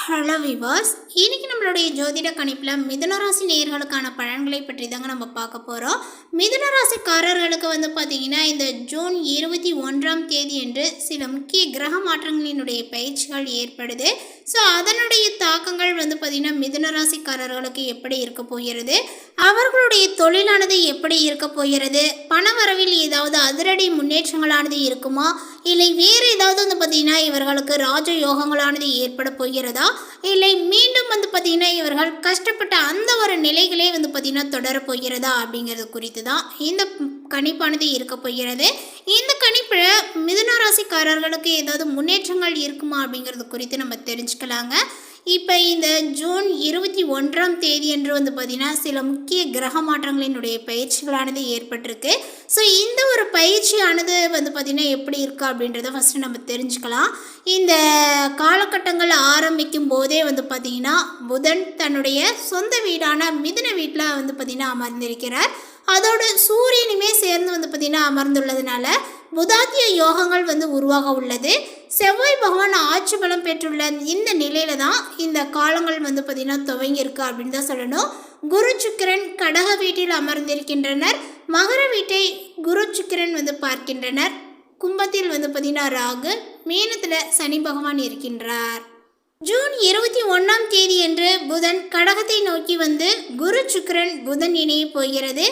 Hello விவாஸ், இன்னைக்கு நம்மளுடைய ஜோதிட கணிப்பில் மிதுனராசி நேயர்களுக்கான பலன்களை பற்றி தாங்க நம்ம பார்க்க போகிறோம். மிதுனராசிக்காரர்களுக்கு பார்த்தீங்கன்னா இந்த ஜூன் 21ஆம் தேதி என்று சில முக்கிய கிரக மாற்றங்களினுடைய பயிற்சிகள் ஏற்படுது. ஸோ அதனுடைய தாக்கங்கள் பார்த்திங்கன்னா மிதுனராசிக்காரர்களுக்கு எப்படி இருக்க போகிறது, அவர்களுடைய தொழிலானது எப்படி இருக்க போகிறது, பணவரவில் ஏதாவது அதிரடி முன்னேற்றங்களானது இருக்குமா, இல்லை வேறு ஏதாவது பார்த்திங்கன்னா இவர்களுக்கு ராஜ யோகங்களானது ஏற்பட போகிறதா, இல்லை மீண்டும் பார்த்திங்கன்னா இவர்கள் கஷ்டப்பட்ட அந்த ஒரு நிலைகளே பார்த்திங்கன்னா தொடரப்போகிறதா அப்படிங்கிறது குறித்து தான் இந்த கணிப்பானது இருக்க போகிறது. இந்த கணிப்பில் மிதுனராசிக்காரர்களுக்கு ஏதாவது முன்னேற்றங்கள் இருக்குமா அப்படிங்கிறது குறித்து நம்ம தெரிஞ்சுக்கலாங்க. இப்போ இந்த ஜூன் 21ஆம் தேதி என்று பார்த்திங்கன்னா சில முக்கிய கிரக மாற்றங்களினுடைய பயிற்சிகளானது ஏற்பட்டிருக்கு. ஸோ இந்த ஒரு பயிற்சியானது பார்த்திங்கன்னா எப்படி இருக்குது அப்படின்றத ஃபஸ்ட்டு நம்ம தெரிஞ்சுக்கலாம். இந்த காலகட்டங்கள் ஆரம்பிக்கும் போதே பார்த்திங்கன்னா புதன் தன்னுடைய சொந்த வீடான மிதுன வீட்டில் பார்த்திங்கன்னா அமர்ந்திருக்கிறார். அதோடு சூரியனுமே சேர்ந்து பார்த்திங்கன்னா அமர்ந்துள்ளதுனால புதாத்திய யோகங்கள் உருவாக உள்ளது. செவ்வாய் பகவான் ஆட்சி பலம் பெற்றுள்ள இந்த நிலையில தான் இந்த காலங்கள் பார்த்திங்கன்னா துவங்கியிருக்கு அப்படின்னு தான் சொல்லணும். குரு சுக்கிரன் கடக வீட்டில் அமர்ந்திருக்கின்றனர். மகர வீட்டை குரு சுக்கிரன் பார்க்கின்றனர். கும்பத்தில் பார்த்திங்கன்னா ராகு, மீனத்தில் சனி பகவான் இருக்கின்றார். ஜூன் 21ஆம் தேதி என்று புதன் கடகத்தை நோக்கி குரு சுக்கிரன் புதன் இணைய போகிறது.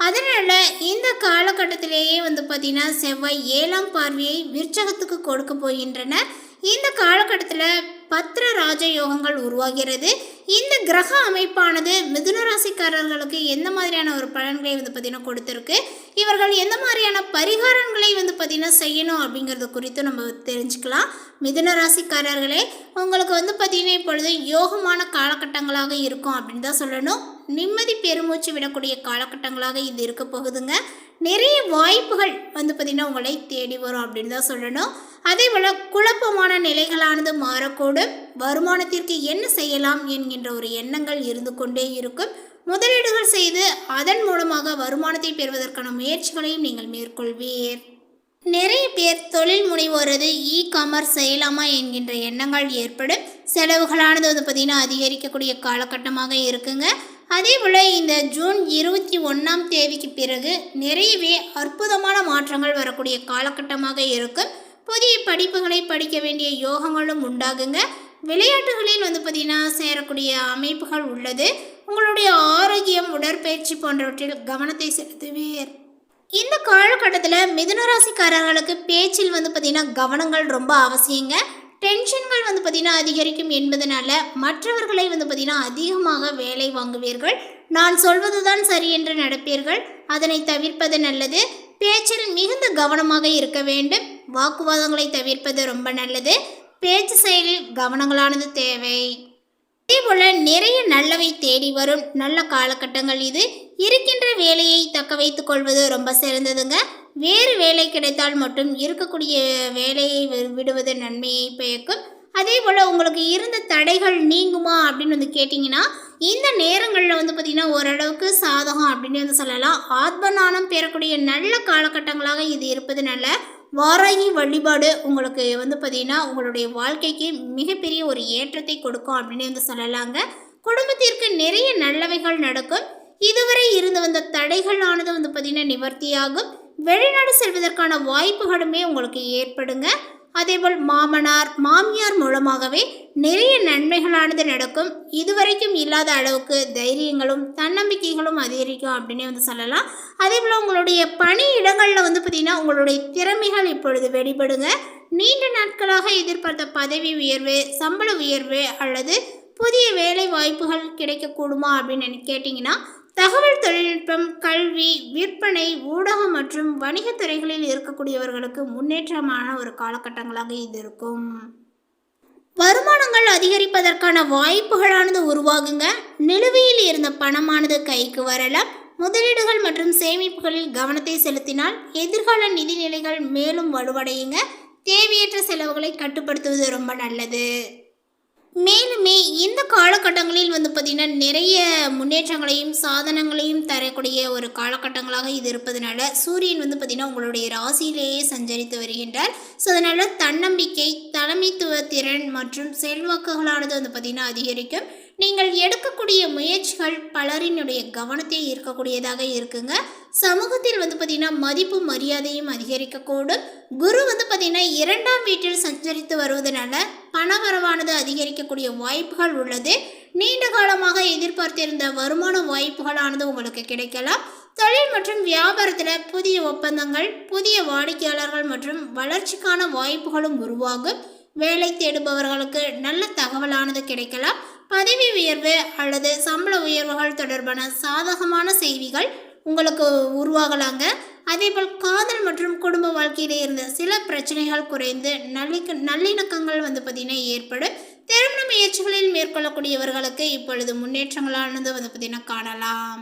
அதனால் இந்த காலகட்டத்திலேயே பார்த்திங்கன்னா செவ்வாய் 7ஆம் பார்வையை விருச்சகத்துக்கு கொடுக்க போகின்றனர். இந்த காலகட்டத்தில் பத்திர ராஜ யோகங்கள் உருவாகிறது. இந்த கிரக அமைப்பானது மிதுனராசிக்காரர்களுக்கு எந்த மாதிரியான ஒரு பலன்களை பார்த்திங்கன்னா கொடுத்துருக்கு, இவர்கள் எந்த மாதிரியான பரிகாரங்களை பார்த்திங்கன்னா செய்யணும் அப்படிங்கிறது குறித்து நம்ம தெரிஞ்சுக்கலாம். மிதுனராசிக்காரர்களே, உங்களுக்கு பார்த்திங்கன்னா இப்பொழுது யோகமான காலகட்டங்களாக இருக்கும் அப்படின்னு தான் சொல்லணும். நிம்மதி பெருமூச்சு விடக்கூடிய காலகட்டங்களாக இது இருக்க போகுதுங்க. நிறைய வாய்ப்புகள் பார்த்திங்கன்னா உங்களை தேடி வரும் அப்படின்னு தான் சொல்லணும். அதே போல் குழப்பமான நிலைகளானது மாறக்கூடும். வருமானத்திற்கு என்ன செய்யலாம் என்கின்ற ஒரு எண்ணங்கள் இருந்து கொண்டே இருக்கும். முதலீடுகள் செய்து அதன் மூலமாக வருமானத்தை பெறுவதற்கான முயற்சிகளையும் நீங்கள் மேற்கொள்வீர். நிறைய பேர் தொழில் முனைவோரது காமர்ஸ் செய்யலாமா என்கின்ற எண்ணங்கள் ஏற்படும். செலவுகளானது பார்த்திங்கன்னா அதிகரிக்கக்கூடிய காலகட்டமாக இருக்குங்க. அதே போல் இந்த ஜூன் 21ஆம் தேதிக்கு பிறகு நிறையவே அற்புதமான மாற்றங்கள் வரக்கூடிய காலகட்டமாக இருக்கும். புதிய படிப்புகளை படிக்க வேண்டிய யோகங்களும் உண்டாகுங்க. விளையாட்டுகளில் பார்த்திங்கன்னா சேரக்கூடிய அமைப்புகள் உள்ளது. உங்களுடைய ஆரோக்கியம், உடற்பயிற்சி போன்றவற்றில் கவனத்தை செலுத்துவீர். இந்த காலகட்டத்தில் மிதுனராசிக்காரர்களுக்கு பேச்சில் பார்த்திங்கன்னா கவனங்கள் ரொம்ப அவசியங்க. டென்ஷன்கள் பார்த்திங்கன்னா அதிகரிக்கும் என்பதனால மற்றவர்களை பார்த்திங்கன்னா அதிகமாக வேலை வாங்குவீர்கள். நான் சொல்வது தான் சரி என்று நடப்பீர்கள். அதனை தவிர்ப்பது நல்லது. பேச்சில் மிகுந்த கவனமாக இருக்க வேண்டும். வாக்குவாதங்களை தவிர்ப்பது ரொம்ப நல்லது. பேச்சு செயலில் கவனங்களானது தேவை. அதேபோல் நிறைய நல்லவை தேடி வரும் நல்ல காலகட்டங்கள் இது. இருக்கின்ற வேலையை தக்க வைத்துக் கொள்வது ரொம்ப சிறந்ததுங்க. வேறு வேலை கிடைத்தால் மட்டும் இருக்கக்கூடிய வேலையை விடுவது நன்மையை பயக்கும். அதே போல் உங்களுக்கு இருந்த தடைகள் நீங்குமா அப்படின்னு கேட்டிங்கன்னா இந்த நேரங்களில் பார்த்திங்கன்னா ஓரளவுக்கு சாதகம் அப்படின்னு சொல்லலாம். ஆத்மநானம் பெறக்கூடிய நல்ல காலகட்டங்களாக இது இருப்பதுனால வாராகி வழிபாடு உங்களுக்கு பார்த்திங்கன்னா உங்களுடைய வாழ்க்கைக்கு மிகப்பெரிய ஒரு ஏற்றத்தை கொடுக்கும் அப்படின்னு சொல்லலாங்க. குடும்பத்திற்கு நிறைய நல்லவைகள் நடக்கும். இதுவரை இருந்து வந்த தடைகளானது பார்த்திங்கன்னா நிவர்த்தியாகும். வெளிநாடு செல்வதற்கான வாய்ப்புகளுமே உங்களுக்கு ஏற்படுங்க. அதேபோல் மாமனார் மாமியார் மூலமாகவே நிறைய நன்மைகளானது நடக்கும். இதுவரைக்கும் இல்லாத அளவுக்கு தைரியங்களும் தன்னம்பிக்கைகளும் அதிகரிக்கும் அப்படின்னு சொல்லலாம். அதேபோல் உங்களுடைய பணி இடங்களில் பார்த்திங்கன்னா உங்களுடைய திறமைகள் இப்பொழுது வெளிப்படுங்க. நீண்ட நாட்களாக எதிர்பார்த்த பதவி உயர்வு, சம்பள உயர்வு அல்லது புதிய வேலை வாய்ப்புகள் கிடைக்கக்கூடுமா அப்படின்னு கேட்டிங்கன்னா தகவல் தொழில்நுட்பம், கல்வி, விற்பனை, ஊடகம் மற்றும் வணிகத் துறைகளில் இருக்கக்கூடியவர்களுக்கு முன்னேற்றமான ஒரு காலகட்டங்களாக இது இருக்கும். வருமானங்கள் அதிகரிப்பதற்கான வாய்ப்புகளானது உருவாகுங்க. நிலுவையில் இருந்த பணமானது கைக்கு வரலாம். முதலீடுகள் மற்றும் சேமிப்புகளில் கவனத்தை செலுத்தினால் எதிர்கால நிதிநிலைகள் மேலும் வலுவடையுங்க. தேவையற்ற செலவுகளை கட்டுப்படுத்துவது ரொம்ப நல்லது. மேலுமே இந்த காலகட்டங்களில் வந்து பார்த்திங்கன்னா நிறைய முன்னேற்றங்களையும் சாதனங்களையும் தரக்கூடிய ஒரு காலகட்டங்களாக இது இருப்பதனால சூரியன் வந்து பார்த்திங்கன்னா உங்களுடைய ராசியிலேயே சஞ்சரித்து வருகின்றார். ஸோ அதனால் தன்னம்பிக்கை, தலைமைத்துவ திறன் மற்றும் செல்வாக்குகளானது வந்து பார்த்திங்கன்னா அதிகரிக்கும். நீங்கள் எடுக்கக்கூடிய முயற்சிகள் பலரினுடைய கவனத்தை ஈர்க்கக்கூடியதாக இருக்குங்க. சமூகத்தில் வந்து பார்த்திங்கன்னா மதிப்பு மரியாதையும் அதிகரிக்கக்கூடும். குரு வந்து பார்த்திங்கன்னா 2ஆம் வீட்டில் சஞ்சரித்து வருவதனால பணவரவானது அதிகரிக்கக்கூடிய வாய்ப்புகள் உள்ளது. நீண்ட காலமாக எதிர்பார்த்திருந்த வருமான வாய்ப்புகளானது உங்களுக்கு கிடைக்கலாம். தொழில் மற்றும் வியாபாரத்தில் புதிய ஒப்பந்தங்கள், புதிய வாடிக்கையாளர்கள் மற்றும் வளர்ச்சிக்கான வாய்ப்புகளும் உருவாகும். வேலை தேடுபவர்களுக்கு நல்ல தகவலானது கிடைக்கலாம். பதவி உயர்வு அல்லது சம்பள உயர்வுகள் தொடர்பான சாதகமான செய்திகள் உங்களுக்கு உருவாகலாங்க. அதேபோல் காதல் மற்றும் குடும்ப வாழ்க்கையிலே இருந்த சில பிரச்சனைகள் குறைந்து நல்லிணக்கங்கள் வந்து பார்த்திங்கன்னா ஏற்படும். திருமண முயற்சிகளில் மேற்கொள்ளக்கூடியவர்களுக்கு இப்பொழுது முன்னேற்றங்களானது வந்து பார்த்திங்கன்னா காணலாம்.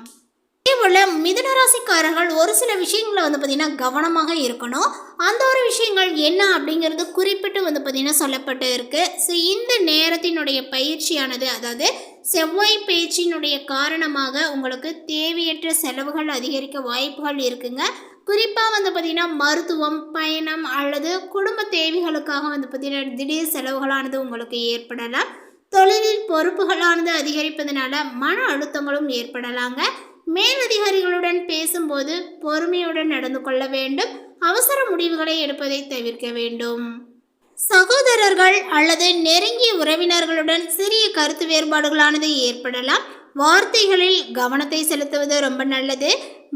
அதேபோல் மிதுனராசிக்காரர்கள் ஒரு சில விஷயங்களை வந்து பார்த்திங்கன்னா கவனமாக இருக்கணும். அந்த ஒரு விஷயங்கள் என்ன அப்படிங்கிறது குறிப்பிட்டு வந்து பார்த்திங்கன்னா சொல்லப்பட்டு இருக்கு. ஸோ இந்த நேரத்தினுடைய பயிற்சியானது, அதாவது செவ்வாய் பயிற்சியினுடைய காரணமாக உங்களுக்கு தேவையற்ற செலவுகள் அதிகரிக்க வாய்ப்புகள் இருக்குங்க. குறிப்பாக வந்து பார்த்திங்கன்னா மருத்துவம், பயணம் அல்லது குடும்ப தேவைகளுக்காக வந்து பார்த்திங்கன்னா திடீர் செலவுகளானது உங்களுக்கு ஏற்படலாம். தொழிலில் பொறுப்புகளானது அதிகரிப்பதனால மன அழுத்தங்களும் ஏற்படலாங்க. மேலதிகாரிகளுடன் பேசும்போது பொறுமையுடன் நடந்து கொள்ள வேண்டும். அவசர முடிவுகளை எடுப்பதை தவிர்க்க வேண்டும். சகோதரர்கள் அல்லது நெருங்கிய உறவினர்களுடன் சிறிய கருத்து வேறுபாடுகளானது ஏற்படலாம். வார்த்தைகளில் கவனத்தை செலுத்துவது ரொம்ப நல்லது.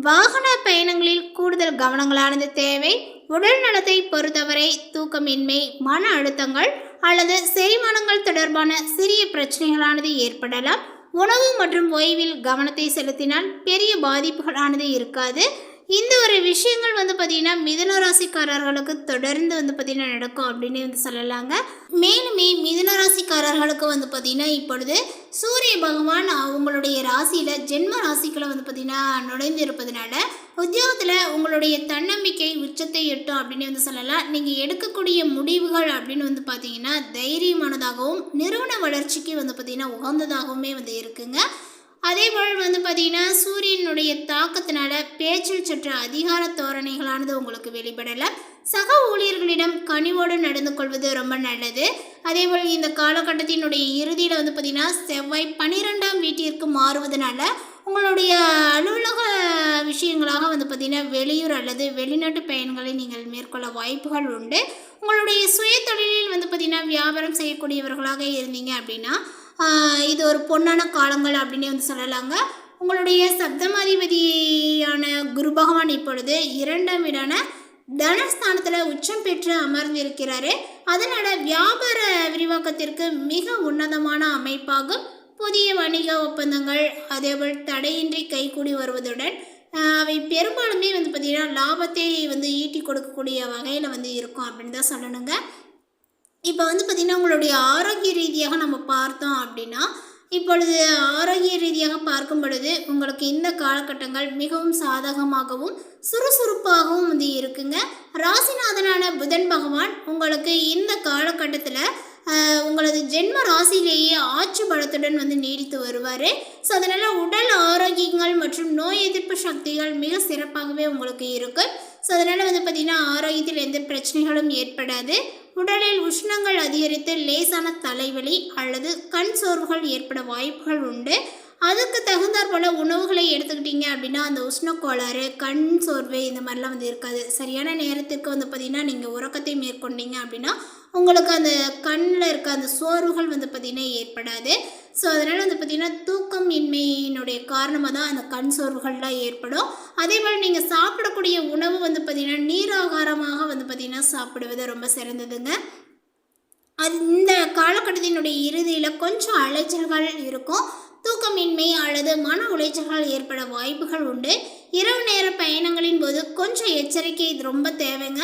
வாகன பயணங்களில் கூடுதல் கவனங்களானது தேவை. உடல் நலத்தை பொறுத்தவரை தூக்கமின்மை, மன அழுத்தங்கள் அல்லது செரிமானங்கள் தொடர்பான சிறிய பிரச்சனைகளானது ஏற்படலாம். உணவு மற்றும் ஓய்வில் கவனத்தை செலுத்தினால் பெரிய பாதிப்புகளானது இருக்காது. இந்த ஒரு விஷயங்கள் வந்து பார்த்திங்கன்னா மிதுன ராசிக்காரர்களுக்கு தொடர்ந்து வந்து பார்த்திங்கன்னா நடக்கும் அப்படின்னு வந்து சொல்லலாங்க. மேலுமே மிதுன ராசிக்காரர்களுக்கு வந்து பார்த்திங்கன்னா இப்பொழுது சூரிய பகவான் அவங்களுடைய ராசியில் ஜென்ம ராசிக்குள்ள வந்து பார்த்திங்கன்னா நுழைந்து இருப்பதனால உத்தியோகத்தில் உங்களுடைய தன்னம்பிக்கை உச்சத்தை எட்டும் அப்படின்னு வந்து சொல்லலாம். நீங்கள் எடுக்கக்கூடிய முடிவுகள் அப்படின்னு வந்து பார்த்திங்கன்னா தைரியமானதாகவும் நிறுவன வளர்ச்சிக்கு வந்து பார்த்திங்கன்னா உகந்ததாகவுமே வந்து இருக்குங்க. அதேபோல் வந்து பார்த்திங்கன்னா சூரியனுடைய தாக்கத்தினால பேச்சில் சற்று அதிகார தோரணைகளானது உங்களுக்கு வெளிப்படலாம். சக ஊழியர்களிடம் கனிவோடு நடந்து கொள்வது ரொம்ப நல்லது. அதேபோல் இந்த காலகட்டத்தினுடைய இறுதியில் வந்து பார்த்திங்கன்னா செவ்வாய் 12ஆம் வீட்டிற்கு மாறுவதனால உங்களுடைய அலுவலக விஷயங்களாக வந்து பார்த்திங்கன்னா வெளியூர் அல்லது வெளிநாட்டு பயணங்களை நீங்கள் மேற்கொள்ள வாய்ப்புகள் உண்டு. உங்களுடைய சுய தொழிலில் வந்து பார்த்திங்கன்னா வியாபாரம் செய்யக்கூடியவர்களாக இருந்தீங்க அப்படின்னா இது ஒரு பொன்னான காலங்கள் அப்படின்னு வந்து சொல்லலாங்க. உங்களுடைய சப்தமாதிபதியான குரு பகவான் இப்பொழுது 2ஆம் வீடான தனஸ்தானத்தில் உச்சம் பெற்று அமர்ந்திருக்கிறாரு. அதனால் வியாபார விரிவாக்கத்திற்கு மிக உன்னதமான அமைப்பாகும். புதிய வணிக ஒப்பந்தங்கள் அதேபோல் தடையின்றி கைகூடி வருவதுடன் அவை பெரும்பாலுமே வந்து பார்த்திங்கன்னா லாபத்தை வந்து ஈட்டி கொடுக்கக்கூடிய வகையில் வந்து இருக்கும் அப்படின்னு தான் சொல்லணுங்க. இப்போ வந்து பார்த்திங்கன்னா உங்களுடைய ஆரோக்கிய ரீதியாக நம்ம பார்த்தோம் அப்படின்னா இப்பொழுது ஆரோக்கிய ரீதியாக பார்க்கும் பொழுது உங்களுக்கு இந்த காலகட்டங்கள் மிகவும் சாதகமாகவும் சுறுசுறுப்பாகவும் வந்து இருக்குங்க. ராசிநாதனான புதன் பகவான் உங்களுக்கு இந்த காலகட்டத்தில் உங்களது ஜென்ம ராசியிலேயே ஆட்சி பலத்துடன் வந்து நீடித்து வருவார். ஸோ அதனால் உடல் ஆரோக்கியங்கள் மற்றும் நோய் எதிர்ப்பு சக்திகள் மிக சிறப்பாகவே உங்களுக்கு இருக்கும். ஸோ அதனால் வந்து பார்த்திங்கன்னா ஆரோக்கியத்தில் எந்த பிரச்சனைகளும் ஏற்படாது. உடலில் உஷ்ணங்கள் அதிகரித்து லேசான தலைவலி அல்லது கண் சோர்வுகள் ஏற்பட வாய்ப்புகள் உண்டு. அதுக்கு தகுந்தாற் போல் உணவுகளை எடுத்துக்கிட்டிங்க அப்படின்னா அந்த உஷ்ணக்கோளாறு, கண் சோர்வு இந்த மாதிரிலாம் வந்து இருக்காது. சரியான நேரத்துக்கு வந்து பார்த்திங்கன்னா நீங்கள் உறக்கத்தை மேற்கொண்டீங்க அப்படின்னா உங்களுக்கு அந்த கண்ணில் இருக்க அந்த சோர்வுகள் வந்து பார்த்திங்கன்னா ஏற்படாது. ஸோ அதனால் வந்து பார்த்திங்கன்னா தூக்கம் இன்மையினுடைய காரணமாக தான் அந்த கண் சோர்வுகள்லாம் ஏற்படும். அதேபோல் நீங்கள் சாப்பிடக்கூடிய உணவு வந்து பார்த்திங்கன்னா நீராகாரமாக வந்து பார்த்திங்கன்னா சாப்பிடுவது ரொம்ப சிறந்ததுங்க. அது இந்த காலகட்டத்தினுடைய இறுதியில் கொஞ்சம் அலைச்சல்கள் இருக்கும். தூக்கமின்மை அல்லது மன உளைச்சல்கள் ஏற்பட வாய்ப்புகள் உண்டு. இரவு நேர பயணங்களின் போது கொஞ்சம் எச்சரிக்கை இது ரொம்ப தேவைங்க.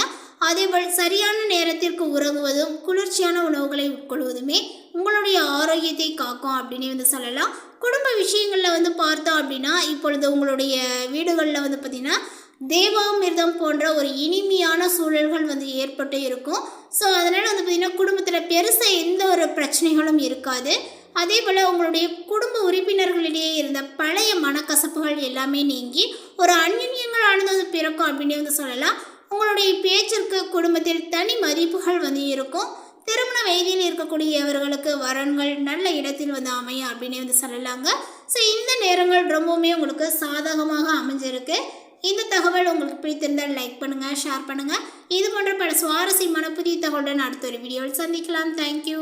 அதேபோல் சரியான நேரத்திற்கு உறங்குவதும் குளிர்ச்சியான உணவுகளை உட்கொள்வதுமே உங்களுடைய ஆரோக்கியத்தை காக்கும் அப்படின்னு வந்து சொல்லலாம். குடும்ப விஷயங்களில் வந்து பார்த்தோம் அப்படின்னா இப்பொழுது உங்களுடைய வீடுகளில் வந்து பார்த்திங்கன்னா தேவாமிர்தம் போன்ற ஒரு இனிமையான சூழல்கள் வந்து ஏற்பட்டு இருக்கும். ஸோ அதனால் வந்து பார்த்திங்கன்னா குடும்பத்தில் பெருசாக எந்த ஒரு பிரச்சனைகளும் இருக்காது. அதே போல் உங்களுடைய குடும்ப உறுப்பினர்களிடையே இருந்த பழைய மனக்கசப்புகள் எல்லாமே நீங்கி ஒரு அந்நியங்களானது வந்து பிறக்கும் அப்படின்னு வந்து சொல்லலாம். உங்களுடைய பேச்சிற்கு குடும்பத்தில் தனி மதிப்புகள் வந்து இருக்கும். திருமண வயதில் இருக்கக்கூடியவர்களுக்கு வரன்கள் நல்ல இடத்தில் வந்து அமையும் அப்படின்னு வந்து சொல்லலாங்க. ஸோ இந்த நேரங்கள் ரொம்பவுமே உங்களுக்கு சாதகமாக அமைஞ்சிருக்கு. இந்த தகவல் உங்களுக்கு பிடித்திருந்தால் லைக் பண்ணுங்கள், ஷேர் பண்ணுங்கள். இது போன்ற பல சுவாரஸ்யமான புதிய தகவலுடன் அடுத்த ஒரு வீடியோவில் சந்திக்கலாம். தேங்க்யூ.